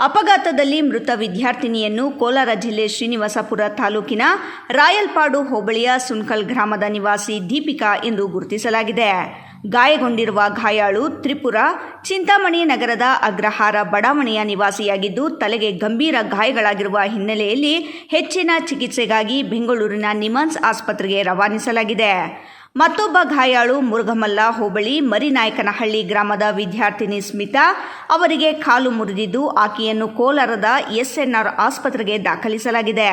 ಅಪಘಾತದಲ್ಲಿ ಮೃತ ವಿದ್ಯಾರ್ಥಿನಿಯನ್ನು ಕೋಲಾರ ಜಿಲ್ಲೆ ಶ್ರೀನಿವಾಸಪುರ ತಾಲೂಕಿನ ರಾಯಲ್ಪಾಡು ಹೋಬಳಿಯ ಸುಣ್ಕಲ್ ಗ್ರಾಮದ ನಿವಾಸಿ ದೀಪಿಕಾ ಎಂದು ಗುರುತಿಸಲಾಗಿದೆ. ಗಾಯಗೊಂಡಿರುವ ಗಾಯಾಳು ತ್ರಿಪುರ ಚಿಂತಾಮಣಿ ನಗರದ ಅಗ್ರಹಾರ ಬಡಾವಣೆಯ ನಿವಾಸಿಯಾಗಿದ್ದು, ತಲೆಗೆ ಗಂಭೀರ ಗಾಯಗಳಾಗಿರುವ ಹಿನ್ನೆಲೆಯಲ್ಲಿ ಹೆಚ್ಚಿನ ಚಿಕಿತ್ಸೆಗಾಗಿ ಬೆಂಗಳೂರಿನ ನಿಮ್ಹಾನ್ಸ್ ಆಸ್ಪತ್ರೆಗೆ ರವಾನಿಸಲಾಗಿದೆ. ಮತ್ತೊಬ್ಬ ಗಾಯಾಳು ಮುರುಘಮಲ್ಲ ಹೋಬಳಿ ಮರಿನಾಯಕನಹಳ್ಳಿ ಗ್ರಾಮದ ವಿದ್ಯಾರ್ಥಿನಿ ಸ್ಮಿತಾ ಅವರಿಗೆ ಕಾಲು ಮುರಿದಿದ್ದು, ಆಕೆಯನ್ನು ಕೋಲಾರದ ಎಸ್ಎನ್ಆರ್ ಆಸ್ಪತ್ರೆಗೆ ದಾಖಲಿಸಲಾಗಿದೆ.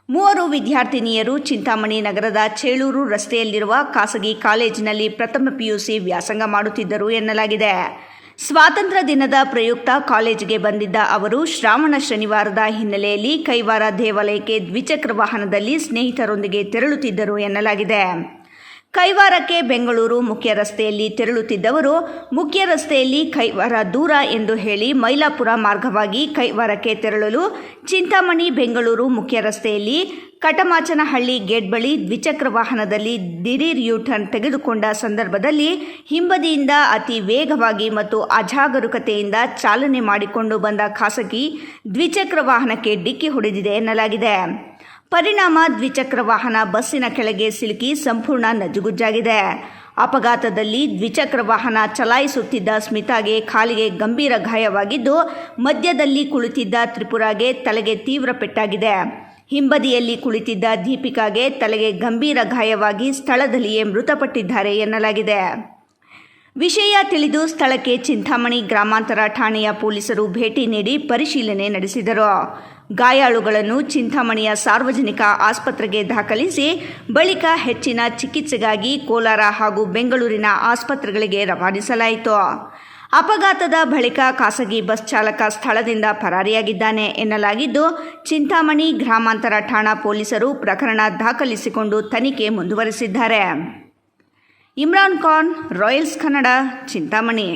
ಮೂವರು ವಿದ್ಯಾರ್ಥಿನಿಯರು ಚಿಂತಾಮಣಿ ನಗರದ ಚೇಳೂರು ರಸ್ತೆಯಲ್ಲಿರುವ ಖಾಸಗಿ ಕಾಲೇಜಿನಲ್ಲಿ ಪ್ರಥಮ ಪಿಯುಸಿ ವ್ಯಾಸಂಗ ಮಾಡುತ್ತಿದ್ದರು ಎನ್ನಲಾಗಿದೆ. ಸ್ವಾತಂತ್ರ್ಯ ದಿನದ ಪ್ರಯುಕ್ತ ಕಾಲೇಜಿಗೆ ಬಂದಿದ್ದ ಅವರು ಶ್ರಾವಣ ಶನಿವಾರದ ಹಿನ್ನೆಲೆಯಲ್ಲಿ ಕೈವಾರ ದೇವಾಲಯಕ್ಕೆ ದ್ವಿಚಕ್ರ ವಾಹನದಲ್ಲಿ ಸ್ನೇಹಿತರೊಂದಿಗೆ ತೆರಳುತ್ತಿದ್ದರು ಎನ್ನಲಾಗಿದೆ. ಕೈವಾರಕ್ಕೆ ಬೆಂಗಳೂರು ಮುಖ್ಯ ರಸ್ತೆಯಲ್ಲಿ ತೆರಳುತ್ತಿದ್ದವರು ಮುಖ್ಯ ರಸ್ತೆಯಲ್ಲಿ ಕೈವಾರ ದೂರ ಎಂದು ಹೇಳಿ ಮೈಲಾಪುರ ಮಾರ್ಗವಾಗಿ ಕೈವಾರಕ್ಕೆ ತೆರಳಲು ಚಿಂತಾಮಣಿ ಬೆಂಗಳೂರು ಮುಖ್ಯ ರಸ್ತೆಯಲ್ಲಿ ಕಟಮಾಚನಹಳ್ಳಿ ಗೇಟ್ ಬಳಿ ದ್ವಿಚಕ್ರ ವಾಹನದಲ್ಲಿ ದಿಢೀರ್ ಯೂಟರ್ನ್ ತೆಗೆದುಕೊಂಡ ಸಂದರ್ಭದಲ್ಲಿ ಹಿಂಬದಿಯಿಂದ ಅತಿ ವೇಗವಾಗಿ ಮತ್ತು ಅಜಾಗರೂಕತೆಯಿಂದ ಚಾಲನೆ ಮಾಡಿಕೊಂಡು ಬಂದ ಖಾಸಗಿ ದ್ವಿಚಕ್ರ ವಾಹನಕ್ಕೆ ಡಿಕ್ಕಿ ಹೊಡೆದಿದೆ ಎನ್ನಲಾಗಿದೆ. ಪರಿಣಾಮ ದ್ವಿಚಕ್ರ ವಾಹನ ಬಸ್ಸಿನ ಕೆಳಗೆ ಸಿಲುಕಿ ಸಂಪೂರ್ಣ ನಜ್ಜುಗುಜ್ಜಾಗಿದೆ. ಅಪಘಾತದಲ್ಲಿ ದ್ವಿಚಕ್ರ ವಾಹನ ಚಲಾಯಿಸುತ್ತಿದ್ದ ಸ್ಮಿತಾಗೆ ಕಾಲಿಗೆ ಗಂಭೀರ ಗಾಯವಾಗಿದ್ದು, ಮಧ್ಯದಲ್ಲಿ ಕುಳಿತಿದ್ದ ತ್ರಿಪುರಾಗೆ ತಲೆಗೆ ತೀವ್ರ ಪೆಟ್ಟಾಗಿದೆ. ಹಿಂಬದಿಯಲ್ಲಿ ಕುಳಿತಿದ್ದ ದೀಪಿಕಾಗೆ ತಲೆಗೆ ಗಂಭೀರ ಗಾಯವಾಗಿ ಸ್ಥಳದಲ್ಲಿಯೇ ಮೃತಪಟ್ಟಿದ್ದಾರೆ ಎನ್ನಲಾಗಿದೆ. ವಿಷಯ ತಿಳಿದು ಸ್ಥಳಕ್ಕೆ ಚಿಂತಾಮಣಿ ಗ್ರಾಮಾಂತರ ಠಾಣೆಯ ಪೊಲೀಸರು ಭೇಟಿ ನೀಡಿ ಪರಿಶೀಲನೆ ನಡೆಸಿದರು. ಗಾಯಾಳುಗಳನ್ನು ಚಿಂತಾಮಣಿಯ ಸಾರ್ವಜನಿಕ ಆಸ್ಪತ್ರೆಗೆ ದಾಖಲಿಸಿ ಬಳಿಕ ಹೆಚ್ಚಿನ ಚಿಕಿತ್ಸೆಗಾಗಿ ಕೋಲಾರ ಹಾಗೂ ಬೆಂಗಳೂರಿನ ಆಸ್ಪತ್ರೆಗಳಿಗೆ ರವಾನಿಸಲಾಯಿತು. ಅಪಘಾತದ ಬಳಿಕ ಖಾಸಗಿ ಬಸ್ ಚಾಲಕ ಸ್ಥಳದಿಂದ ಪರಾರಿಯಾಗಿದ್ದಾನೆ ಎನ್ನಲಾಗಿದ್ದು, ಚಿಂತಾಮಣಿ ಗ್ರಾಮಾಂತರ ಠಾಣಾ ಪೊಲೀಸರು ಪ್ರಕರಣ ದಾಖಲಿಸಿಕೊಂಡು ತನಿಖೆ ಮುಂದುವರೆಸಿದ್ದಾರೆ. ಇಮ್ರಾನ್ ಖಾನ್, ರಾಯಲ್ಸ್ ಕನ್ನಡ, ಚಿಂತಾಮಣಿ.